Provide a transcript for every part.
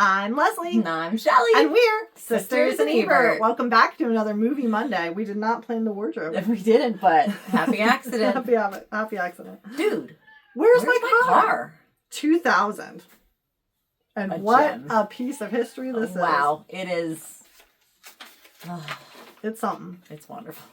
I'm Leslie. And I'm Shelly. And we're Sisters in Ebert. Welcome back to another Movie Monday. We did not plan the wardrobe. We didn't, but happy accident. happy accident. Dude, where's my car? 2000. And what gem. a piece of history this is. Wow, it is. It's something. It's wonderful.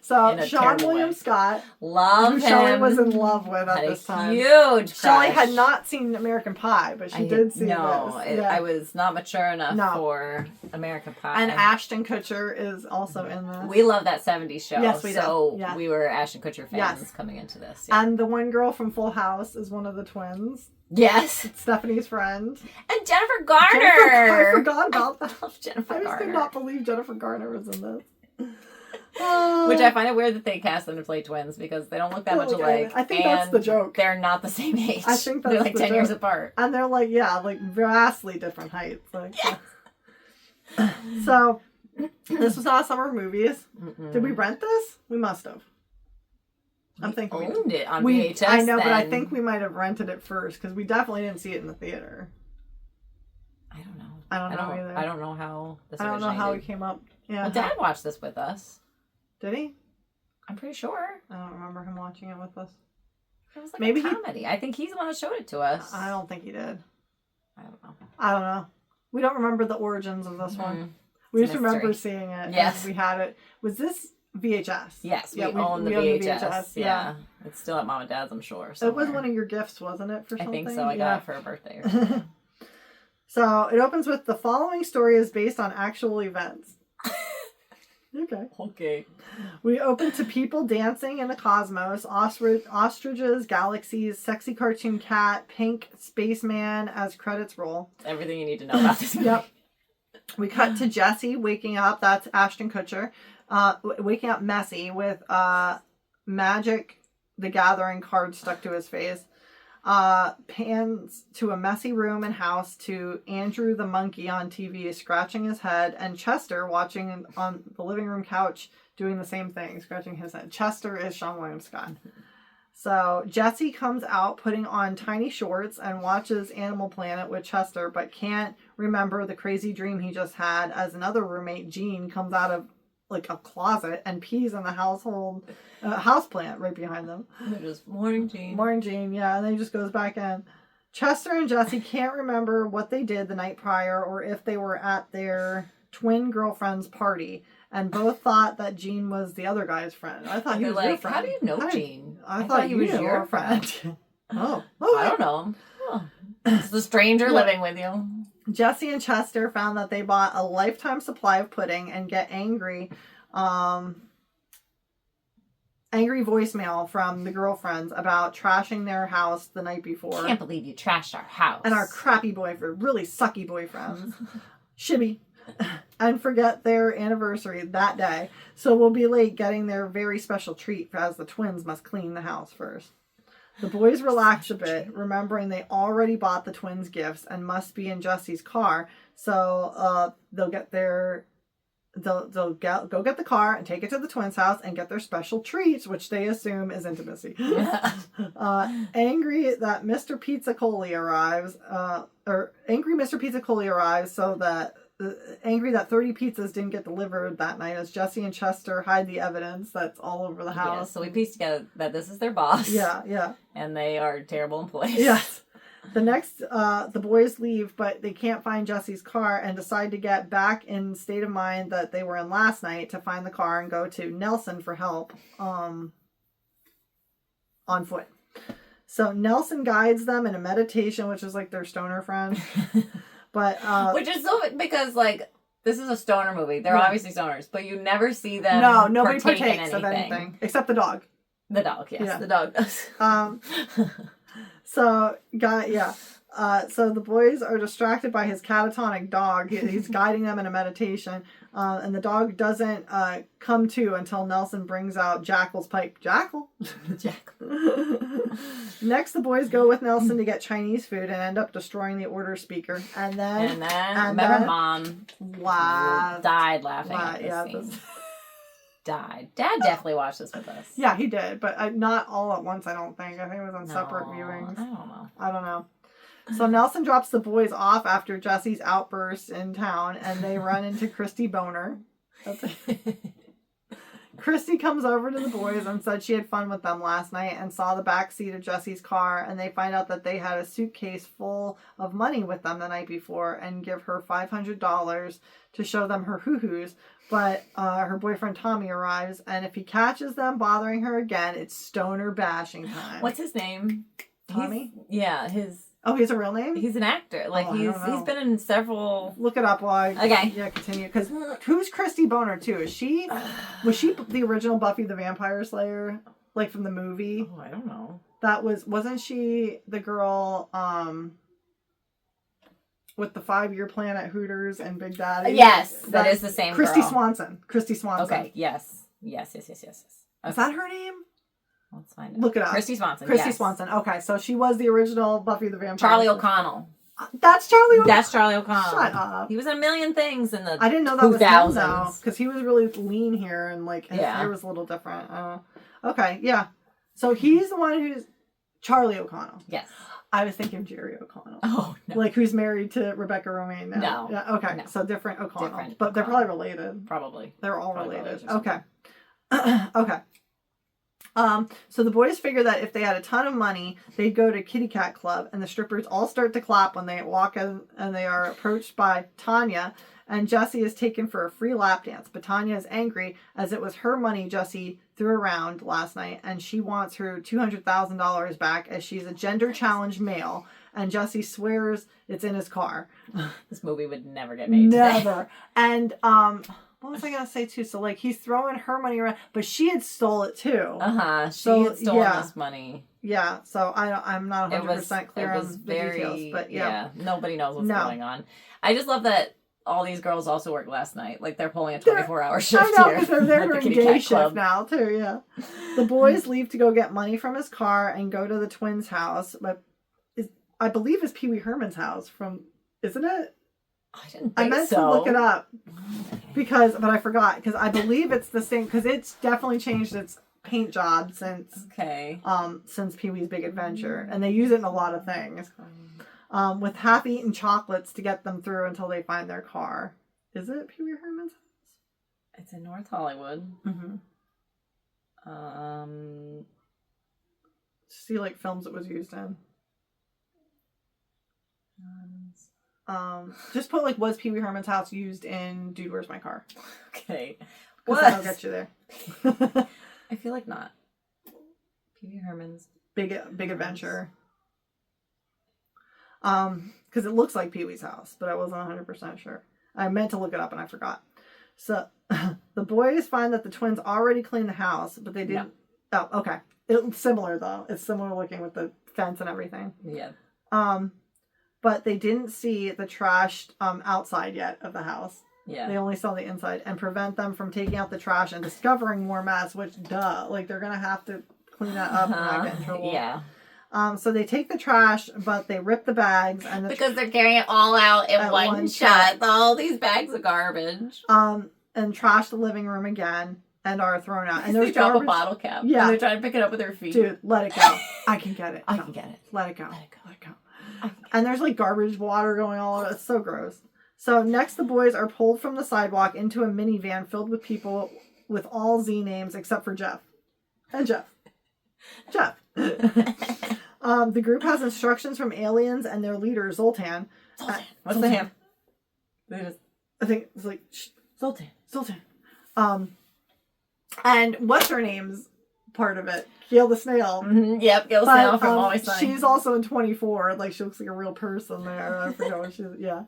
So, Sean William Scott, love who him. Shelley was in love with at this time. Huge Shelley crush. had not seen American Pie, but she did see this. I was not mature enough for American Pie. And Ashton Kutcher is also in this. We love that 70s show. Yes, we do. So yeah. we were Ashton Kutcher fans coming into this. Yeah. And the one girl from Full House is one of the twins. Yes. It's Stephanie's friend. And Jennifer Garner. I forgot about that. I love Jennifer Garner. I just could not believe Jennifer Garner was in this. Which I find it weird that they cast them to play twins because they don't look that much alike. I think that's the joke. They're not the same age. I think that's they're like 10 years apart. And they're like, vastly different heights. Like, yeah. So, this was not summer movies. Mm-mm. Did we rent this? We must have. I'm thinking we owned it on VHS. I know, but I think we might have rented it first because we definitely didn't see it in the theater. I don't know. I don't know either. I don't know how this I don't know how we came up. Yeah. Well, Dad watched this with us. Did he? I'm pretty sure. I don't remember him watching it with us. It was like maybe a comedy. I think he's the one that showed it to us. I don't think he did. I don't know. We don't remember the origins of this one. We just remember seeing it. Yes. We had it. Was this VHS? Yes, we own the VHS. Yeah. It's still at Mom and Dad's, I'm sure. Somewhere. It was one of your gifts, wasn't it, for something? I think so. I got it for a birthday or something. So, it opens with the following story is based on actual events. Okay. We open to people dancing in the cosmos, ostriches, galaxies, sexy cartoon cat, pink spaceman as credits roll. Everything you need to know about this movie. Yep. We cut to Jesse waking up. That's Ashton Kutcher. Waking up messy with Magic the Gathering card stuck to his face. Pans to a messy room and house to Andrew the monkey on TV scratching his head and Chester watching on the living room couch doing the same thing, scratching his head. Chester is Sean William Scott. So Jesse comes out putting on tiny shorts and watches Animal Planet with Chester but can't remember the crazy dream he just had as another roommate, Jean, comes out of like a closet and pees in the houseplant right behind them. They're just, morning, Jean. Morning, Jean, yeah, and then he just goes back in. Chester and Jesse can't remember what they did the night prior or if they were at their twin girlfriend's party, and both thought that Jean was the other guy's friend. I thought he was your friend. How do you know Jean? I thought he was your friend. Oh, I don't know. Oh. It's a stranger living with you. Jesse and Chester found that they bought a lifetime supply of pudding and get angry voicemail from the girlfriends about trashing their house the night before. Can't believe you trashed our house. And our crappy boyfriend, really sucky boyfriends. Shibby. And forget their anniversary that day. So we'll be late getting their very special treat as the twins must clean the house first. The boys relax a bit, remembering they already bought the twins gifts and must be in Jesse's car. So they'll get their go get the car and take it to the twins' house and get their special treats, which they assume is intimacy. Angry that Mr. Pizza Coley arrives, so that angry that 30 pizzas didn't get delivered that night as Jesse and Chester hide the evidence that's all over the house. Yeah, so we pieced together that this is their boss. Yeah. And they are terrible employees. Yes. The next, the boys leave, but they can't find Jesse's car and decide to get back in state of mind that they were in last night to find the car and go to Nelson for help on foot. So Nelson guides them in a meditation, which is like their stoner friend. But which is so because like this is a stoner movie. They're obviously stoners, but you never see them. No, nobody partakes of anything except the dog. The dog, yes, the dog does. So the boys are distracted by his catatonic dog. He's guiding them in a meditation, and the dog doesn't come to until Nelson brings out Jackal's pipe. Jackal. Next, the boys go with Nelson to get Chinese food and end up destroying the order speaker. And then Mom died laughing at this scene. Died. Dad definitely watched this with us. Yeah, he did, but not all at once, I don't think. I think it was on separate viewings. I don't know. So Nelson drops the boys off after Jesse's outburst in town, and they run into Christy Boner. Christy comes over to the boys and said she had fun with them last night and saw the back seat of Jesse's car, and they find out that they had a suitcase full of money with them the night before and give her $500 to show them her hoo-hoos. But her boyfriend Tommy arrives, and if he catches them bothering her again, it's stoner bashing time. What's his name? Tommy? Oh, he's a real name? He's an actor. Like, he's been in several... Look it up while I... Okay. Yeah, continue. Because who's Christy Boner, too? Was she the original Buffy the Vampire Slayer? Like, from the movie? Oh, I don't know. Wasn't she the girl, with the 5-year plan at Hooters and Big Daddy? Yes, that is the same Christy girl. Swanson. Christy Swanson. Okay, yes. Yes. Okay. Is that her name? Let's find it. Look it up. Christy Swanson. Christy Swanson. Okay, so she was the original Buffy the Vampire. Charlie O'Connell. That's Charlie O'Connell. That's Charlie O'Connell. Shut up. He was in a million things in the I didn't know that was him, though, because he was really lean here and like his hair was a little different. Okay, yeah. So he's the one who's Charlie O'Connell. Yes. I was thinking Jerry O'Connell. Oh, no. Like who's married to Rebecca Romaine now. No. Yeah, okay. No. So different O'Connell. But they're probably related. Probably. They're all Probably related. related. Okay. Okay. So the boys figure that if they had a ton of money, they'd go to Kitty Cat Club, and the strippers all start to clap when they walk in, and they are approached by Tanya, and Jessie is taken for a free lap dance. But Tanya is angry as it was her money Jessie threw around last night, and she wants her $200,000 back as she's a gender-challenged male, and Jessie swears it's in his car. This movie would never get made Never. And, what was I going to say, too? So, like, he's throwing her money around, but she had stole it, too. She had stolen this money. Yeah, so I'm not 100% clear on the details, but yeah. Nobody knows what's going on. I just love that all these girls also work last night. Like, they're pulling a 24-hour shift here. I know, because they're there during day shift now, too, yeah. The boys leave to go get money from his car and go to the twins' house, but I believe it's Pee Wee Herman's house isn't it? I meant to look it up but I forgot, because I believe it's the same, because it's definitely changed its paint job since Pee Wee's Big Adventure, and they use it in a lot of things, with half-eaten chocolates to get them through until they find their car. Is it Pee Wee Herman's house? It's in North Hollywood. See, like, films it was used in. Just put, like, was Pee Wee Herman's house used in Dude, Where's My Car? Okay. Because that'll get you there. I feel like not. Pee Wee Herman's Big Adventure. Because it looks like Pee Wee's house, but I wasn't 100% sure. I meant to look it up and I forgot. So, the boys find that the twins already cleaned the house, but they didn't. No. Oh, okay. It's similar, though. It's similar looking with the fence and everything. Yeah. But they didn't see the trash outside yet of the house. Yeah. They only saw the inside, and prevent them from taking out the trash and discovering more mess, which, duh. Like, they're going to have to clean that up and not get in trouble. Yeah. So they take the trash, but they rip the bags. Because they're carrying it all out in one shot. All these bags of garbage. And trash the living room again, and are thrown out. And they drop a bottle cap. Yeah. And they're trying to pick it up with their feet. Dude, let it go. I can get it. I can get it. Let it go. Let it go. Let it go. And there's like garbage water going all over. It's so gross. So next the boys are pulled from the sidewalk into a minivan filled with people with all Z names except for Jeff. And Jeff. The group has instructions from aliens and their leader, Zoltan. What's the name? I think it's like... Zoltan. And what's her name's part of it? Gail the Snail. Mm-hmm. Yep, Gail the Snail from Always Sunny. She's also in 24. Like, she looks like a real person there. I forgot what she's... Yeah.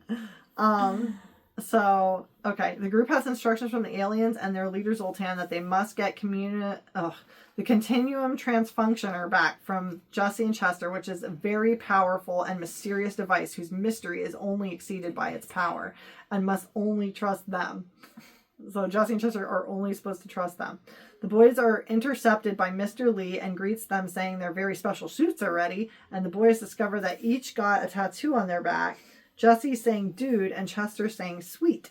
So, okay. The group has instructions from the aliens and their leader, Zoltan, that they must get the continuum transfunctioner back from Jessie and Chester, which is a very powerful and mysterious device whose mystery is only exceeded by its power, and must only trust them. So Jessie and Chester are only supposed to trust them. The boys are intercepted by Mr. Lee and greets them saying their very special suits are ready, and the boys discover that each got a tattoo on their back. Jessie saying dude and Chester saying sweet.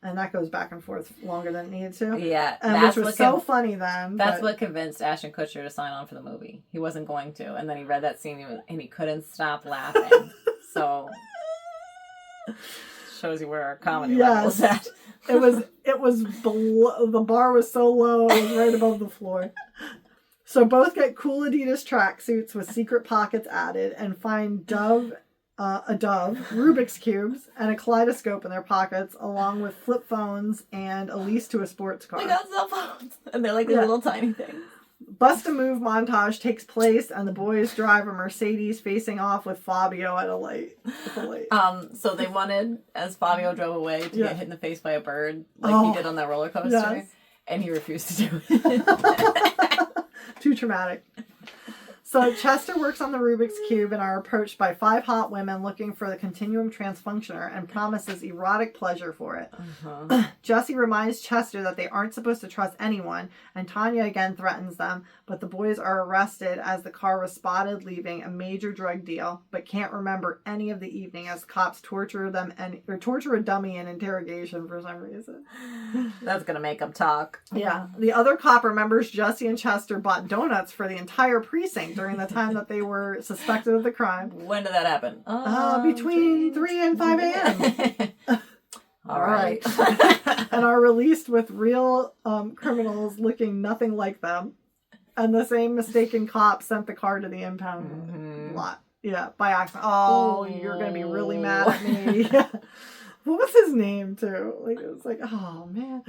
And that goes back and forth longer than it needed to. Yeah. Which was so funny then. That's what convinced Ashton Kutcher to sign on for the movie. He wasn't going to. And then he read that scene and he couldn't stop laughing. So shows you where our comedy level is at. It was below, the bar was so low, it was right above the floor. So both get cool Adidas tracksuits with secret pockets added and find a dove, Rubik's Cubes, and a kaleidoscope in their pockets, along with flip phones and a lease to a sports car. They got cell phones. And they're like these little tiny things. Bust a Move montage takes place, and the boys drive a Mercedes facing off with Fabio at a light. So they wanted, as Fabio drove away, to get hit in the face by a bird, like he did on that roller coaster, and he refused to do it. Too traumatic. So Chester works on the Rubik's Cube and are approached by 5 hot women looking for the Continuum Transfunctioner and promises erotic pleasure for it. Jessie reminds Chester that they aren't supposed to trust anyone, and Tanya again threatens them, but the boys are arrested as the car was spotted leaving a major drug deal, but can't remember any of the evening as cops torture a dummy in interrogation for some reason. That's gonna make them talk. Yeah. The other cop remembers Jessie and Chester bought donuts for the entire precinct during the time that they were suspected of the crime. When did that happen? Between 3 and 5 a.m. All right. And are released with real criminals looking nothing like them. And the same mistaken cop sent the car to the impound lot. Yeah, by accident. Oh, you're going to be really mad at me. What was his name, too? Like, it was like, oh, man.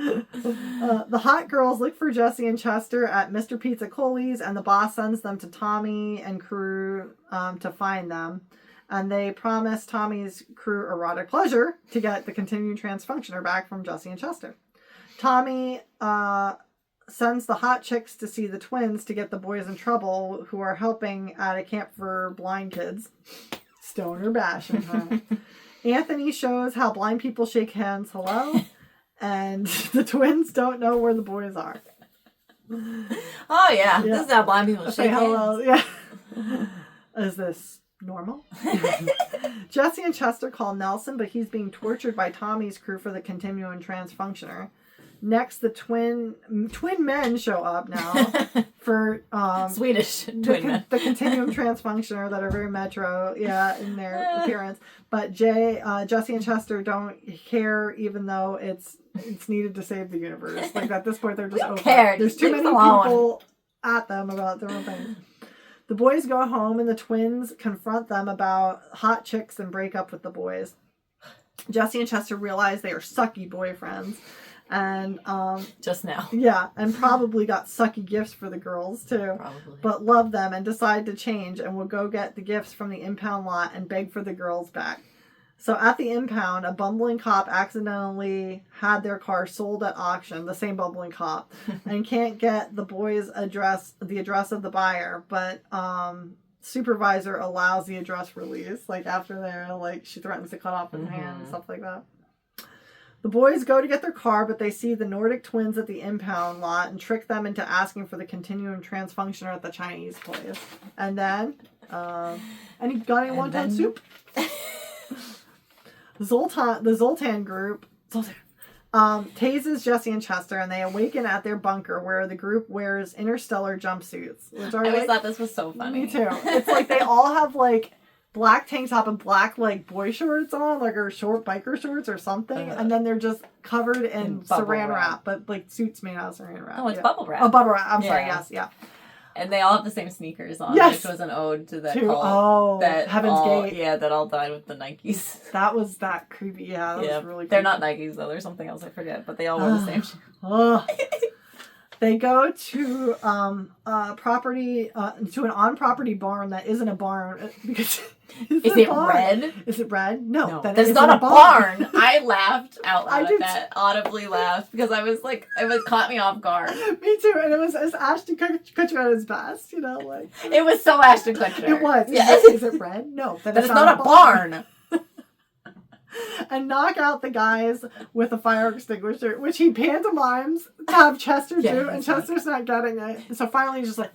The hot girls look for Jessie and Chester at Mr. Pizza Coley's, and the boss sends them to Tommy and crew to find them. And they promise Tommy's crew erotic pleasure to get the Continuum Transfunctioner back from Jessie and Chester. Tommy sends the hot chicks to see the twins to get the boys in trouble, who are helping at a camp for blind kids. Stoner bashing, huh? Anthony shows how blind people shake hands hello, and the twins don't know where the boys are. Oh, yeah. This is how blind people shake hello. Hands. Yeah. Is this normal? Jessie and Chester call Nelson, but he's being tortured by Tommy's crew for the Continuum Transfunctioner. Next, the twin men show up now for Swedish twin men. The Continuum Transfunctioner that are very metro, in their appearance. But Jessie and Chester don't care, even though it's needed to save the universe. Like at this point, they're just over. There's too many people at them about different things. The boys go home, and the twins confront them about hot chicks and break up with the boys. Jessie and Chester realize they are sucky boyfriends. And just now. Yeah, and probably got sucky gifts for the girls too. Probably. But love them and decide to change and will go get the gifts from the impound lot and beg for the girls back. So at the impound, a bumbling cop accidentally had their car sold at auction, the same bumbling cop, and can't get the boys' the address of the buyer, but supervisor allows the address release. Like after they're like, she threatens to cut off his hand and stuff like that. The boys go to get their car, but they see the Nordic twins at the impound lot and trick them into asking for the Continuum Transfunctioner at the Chinese place. And then, any wonton soup? The Zoltan group tases Jessie and Chester, and they awaken at their bunker where the group wears interstellar jumpsuits. Which are I always thought this was so funny. Me too. It's like they all have like black tank top and black like boy shorts on, like or short biker shorts or something, and then they're just covered in saran wrap, but like suits made out of saran wrap. Oh, it's bubble wrap. Oh, bubble wrap. I'm sorry. Yes, yeah. And they all have the same sneakers on, yes. which was an ode to that cult. Oh, that Heaven's Gate. Yeah, that all died with the Nikes. That was that creepy. Yeah, that was really creepy. They're not Nikes though. There's something else I forget, but they all wear the same shoes. They go to property to an on-property barn that isn't a barn because is it red? Is it red? No, that's not a barn. I laughed out loud at that. Audibly laughed because I was like, it caught me off guard. Me too, and it was as Ashton Kutcher at his best, you know, like it was so Ashton Kutcher. It was. Yes. Is it red? No, that it's not a barn. And knock out the guys with a fire extinguisher, which he pantomimes to have Chester do, and Chester's not getting it. So finally he's just like,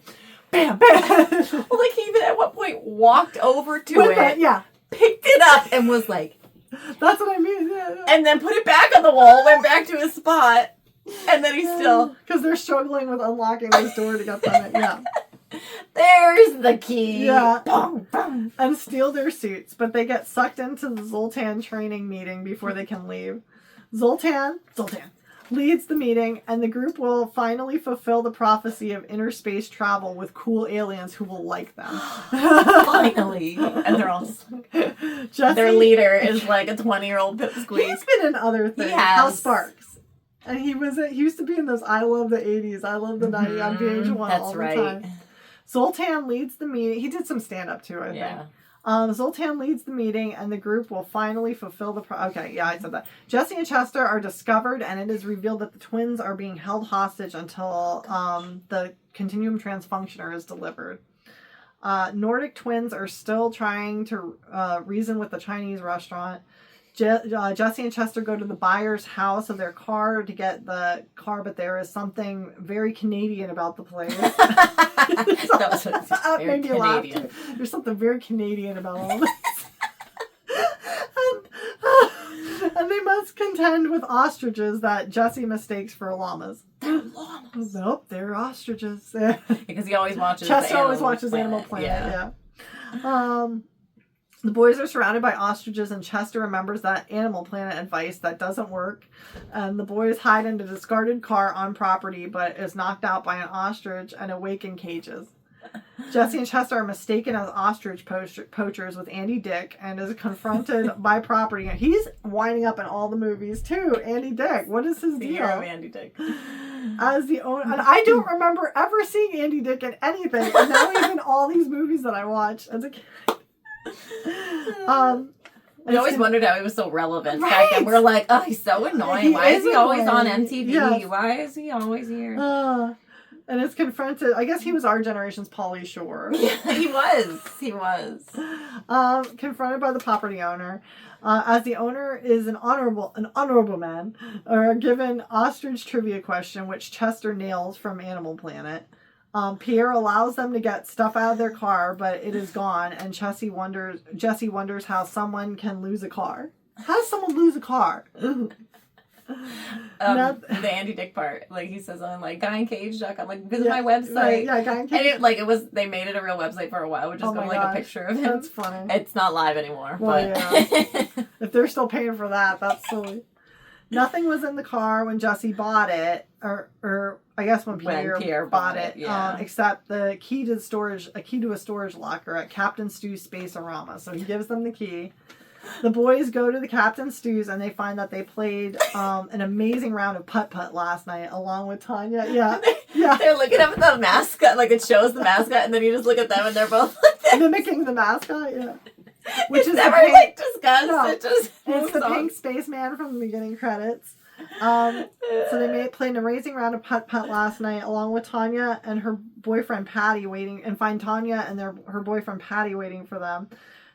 bam, bam. Well, like he even at one point walked over to it, picked it up, and was like, that's what I mean. Yeah. And then put it back on the wall, went back to his spot, and then he's still... Because they're struggling with unlocking this door to get them in. Yeah. There's the key. Yeah. Boom, boom. And steal their suits, but they get sucked into the Zoltan training meeting before they can leave. Zoltan leads the meeting, and the group will finally fulfill the prophecy of inner space travel with cool aliens who will like them. Finally. And they're all... Jesse, their leader is like a 20-year-old pipsqueak. He's been in other things. House Sparks. And he used to be in those I Love the 80s, I Love the 90s on VH1 all the time. Zoltan leads the meeting. He did some stand-up too, I think. Zoltan leads the meeting, and the group will finally fulfill the... Okay, yeah, I said that. Jesse and Chester are discovered, and it is revealed that the twins are being held hostage until the Continuum Transfunctioner is delivered. Nordic twins are still trying to reason with the Chinese restaurant. Jesse and Chester go to the buyer's house of their car to get the car, but there is something very Canadian about the place. That made me laugh too. There's something very Canadian about all this. and they must contend with ostriches that Jesse mistakes for llamas. They're llamas. Nope, they're ostriches. Because he always watches Chester always watches Animal Planet. Yeah. The boys are surrounded by ostriches, and Chester remembers that Animal Planet advice that doesn't work. And the boys hide in a discarded car on property, but is knocked out by an ostrich and awake in cages. Jesse and Chester are mistaken as ostrich poachers with Andy Dick, and is confronted by property. He's winding up in all the movies too. Andy Dick, what is his deal? Andy Dick. As the owner, and I don't remember ever seeing Andy Dick in anything, and now he's in all these movies that I watched as a kid. We always wondered how he was so relevant back then. We're like, oh, he's so annoying. Why is he always on MTV? Yes. Why is he always here? And it's confronted. I guess he was our generation's Pauly Shore. Yeah, he was. Confronted by the property owner. As the owner is an honorable man, are given ostrich trivia question, which Chester nails from Animal Planet. Pierre allows them to get stuff out of their car, but it is gone, and Jesse wonders how someone can lose a car. How does someone lose a car? The Andy Dick part, like he says on like guyandcage.com, like visit my website. Right, yeah, Guy and Cage. And they made it a real website for a while, which is a picture of him. That's funny. It's not live anymore. Well, but yeah. If they're still paying for that, that's silly. Nothing was in the car when Jesse bought it, or I guess when Pierre bought it, except the key to a storage locker at Captain Stu's Space-orama. So he gives them the key. The boys go to the Captain Stu's, and they find that they played an amazing round of putt-putt last night, along with Tanya. Yeah. They're looking up at the mascot, like it shows the mascot, and then you just look at them, and they're both like this. Mimicking the mascot, yeah. Which is never discussed. No, it's the pink spaceman from the beginning credits. So they played an amazing round of putt-putt last night, along with Tanya and her boyfriend Patty find Tanya and her boyfriend Patty waiting for them.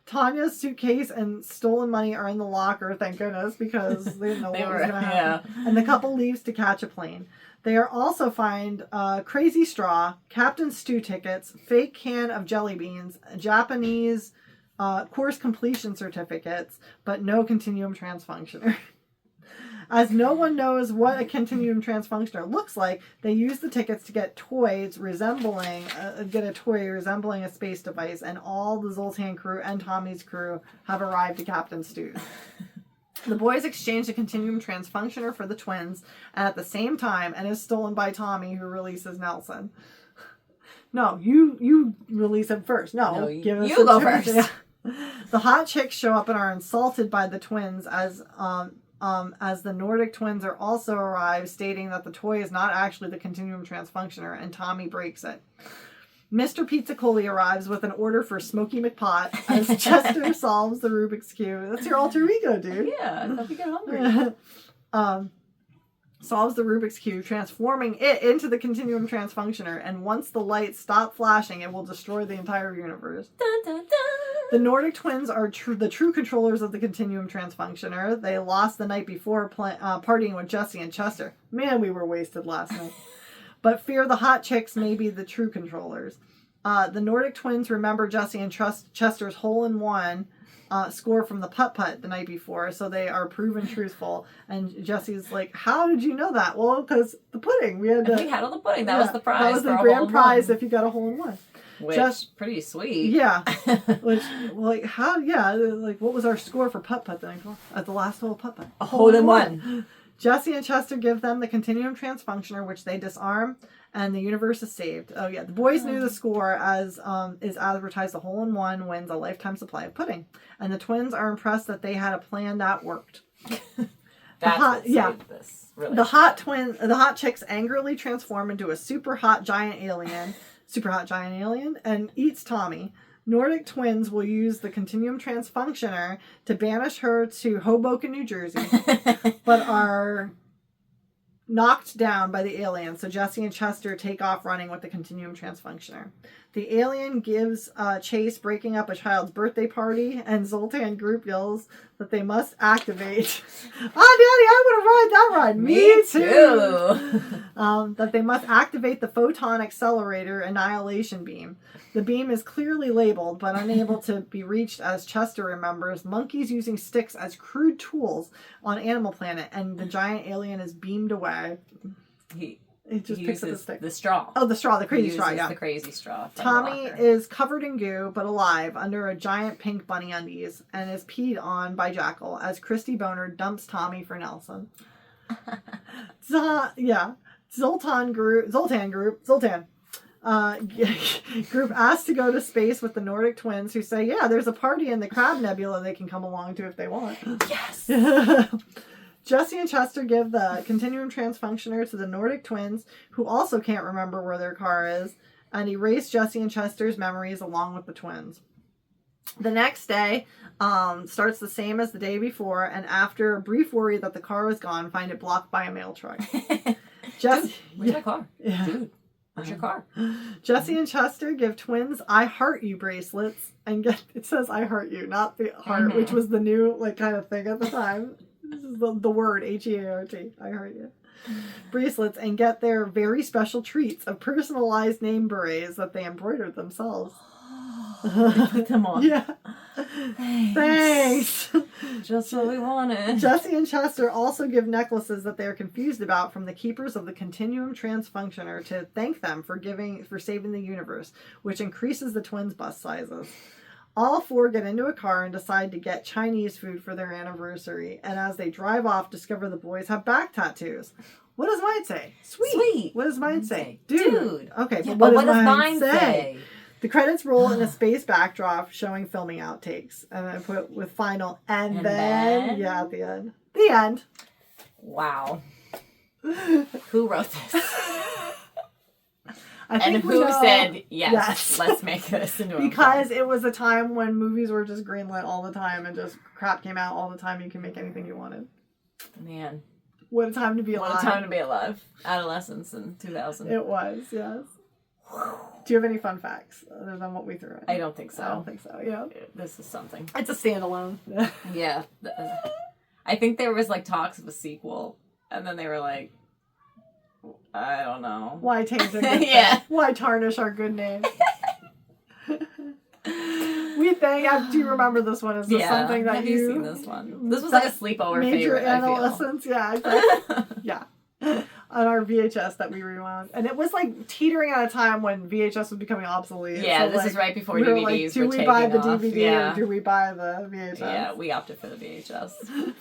Tanya's suitcase and stolen money are in the locker, thank goodness, because they didn't know what was going to happen. Yeah. And the couple leaves to catch a plane. They are also find crazy straw, Captain Stew tickets, fake can of jelly beans, Japanese course completion certificates, but no Continuum Transfunctioner. As no one knows what a Continuum Transfunctioner looks like, they use the tickets to get toys resembling a space device, and all the Zoltan crew and Tommy's crew have arrived at Captain Stu's. The boys exchange the Continuum Transfunctioner for the twins, and at the same time, and is stolen by Tommy, who releases Nelson. No, you release him first. No, give us you go first. Yeah. The hot chicks show up and are insulted by the twins as the Nordic twins are also arrived, stating that the toy is not actually the Continuum Transfunctioner, and Tommy breaks it. Mr. Pizzacoli arrives with an order for Smokey McPot as Chester solves the Rubik's Cube. That's your alter ego, dude. Yeah, I hope you get hungry. Solves the Rubik's Cube, transforming it into the Continuum Transfunctioner, and once the lights stop flashing, it will destroy the entire universe. Dun, dun, dun. The Nordic twins are the true controllers of the Continuum Transfunctioner. They lost the night before partying with Jesse and Chester. Man, we were wasted last night. But fear the hot chicks may be the true controllers. The Nordic twins remember Jesse and Chester's hole-in-one score from the putt-putt the night before, so they are proven truthful. And Jesse's like, how did you know that? Well, because the pudding. We had all the pudding. That was the prize. That was the grand prize if you got a hole in one. Which, pretty sweet. Yeah. Which, like, how, like, what was our score for putt-putt the night before? At the last hole of putt-putt. A hole in one. Jesse and Chester give them the Continuum Transfunctioner, which they disarm, and the universe is saved. Oh, yeah. The boys knew the score as is advertised. A hole in one wins a lifetime supply of pudding. And the twins are impressed that they had a plan that worked. That's what saved this. Really. The hot chicks angrily transform into a super hot giant alien, and eats Tommy. Nordic twins will use the Continuum Transfunctioner to banish her to Hoboken, New Jersey, but are knocked down by the alien, so Jesse and Chester take off running with the Continuum Transfunctioner. The alien gives chase, breaking up a child's birthday party, and Zoltan Group yells that they must activate. Daddy, I want to ride that ride. Me too. That they must activate the photon accelerator annihilation beam. The beam is clearly labeled, but unable to be reached, as Chester remembers monkeys using sticks as crude tools on Animal Planet, and the giant alien is beamed away. He just picks up the stick. The straw. Oh, the straw, the crazy straw, yeah. The crazy straw. Tommy is covered in goo, but alive, under a giant pink bunny undies, and is peed on by Jackal as Christy Boner dumps Tommy for Nelson. Zoltan Group asked to go to space with the Nordic twins, who say, yeah, there's a party in the Crab Nebula they can come along to if they want. Yes! Jesse and Chester give the Continuum Transfunctioner to the Nordic twins, who also can't remember where their car is, and erase Jesse and Chester's memories along with the twins. The next day starts the same as the day before, and after a brief worry that the car was gone, find it blocked by a mail truck. Dude, where's my car? Yeah. Dude, where's your car? Jesse and Chester give twins I Heart You bracelets, and it says I Heart You, not the heart, which was the new kind of thing at the time. This is the word, H-E-A-R-T, I Heart You. Bracelets, and get their very special treats of personalized name berets that they embroidered themselves. They put them on. Yeah. Thanks. Just what we wanted. Jesse and Chester also give necklaces that they are confused about from the keepers of the Continuum Transfunctioner to thank them for saving the universe, which increases the twins' bust sizes. All four get into a car and decide to get Chinese food for their anniversary, and as they drive off, discover the boys have back tattoos. What does mine say? Sweet. What does mine say? Dude. Okay, yeah, but what does mine say? The credits roll in a space backdrop showing filming outtakes. And I put with final, and then, yeah, at the end. The end. Wow. Who wrote this? And who said, yes, let's make this into a Because it was a time when movies were just greenlit all the time and just crap came out all the time. You can make anything you wanted. Man. What a time to be alive. What a time to be alive. Adolescence in 2000. It was, yes. Do you have any fun facts other than what we threw in? I don't think so. I don't think so, yeah. This is something. It's a standalone. Yeah. I think there was talks of a sequel, and then they were like, I don't know. Why taint a good thing? Why tarnish our good name? We think. Do you remember this one? Is this something that have you seen this one? This was like a sleepover favorite. Adolescence, yeah, exactly. Yeah. On our VHS that we rewound, and it was teetering at a time when VHS was becoming obsolete. Yeah, so this is right before DVDs do were we buy the off. DVD or do we buy the VHS? Yeah, we opted for the VHS.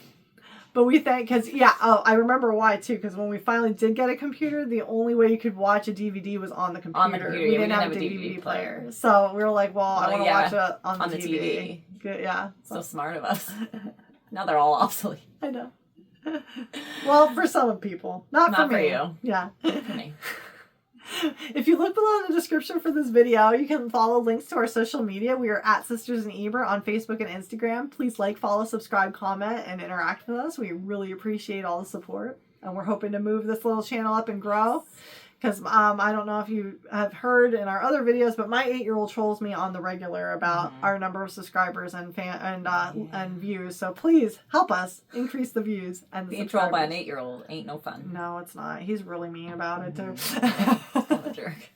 But we think, because, I remember why, too, because when we finally did get a computer, the only way you could watch a DVD was on the computer. On the computer, we didn't have a DVD player. So we were like, I want to watch it on the TV. Good, yeah. So smart of us. Now they're all obsolete. I know. Well, for some people. Not for me. Not for you. Yeah. For me. If you look below in the description for this video, you can follow links to our social media. We are at Sisters and Ebert on Facebook and Instagram. Please follow, subscribe, comment, and interact with us. We really appreciate all the support. And we're hoping to move this little channel up and grow. Because I don't know if you have heard in our other videos, but my 8-year-old trolls me on the regular about our number of subscribers and views. So please help us increase the views and the being trolled by an 8-year-old ain't no fun. No, it's not. He's really mean about it too. I'm a jerk.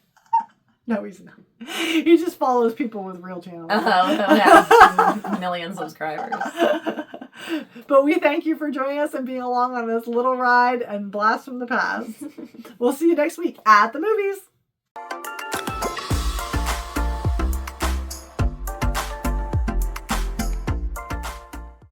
No, he's not. He just follows people with real channels. Oh, million subscribers. But we thank you for joining us and being along on this little ride and blast from the past. We'll see you next week at the movies.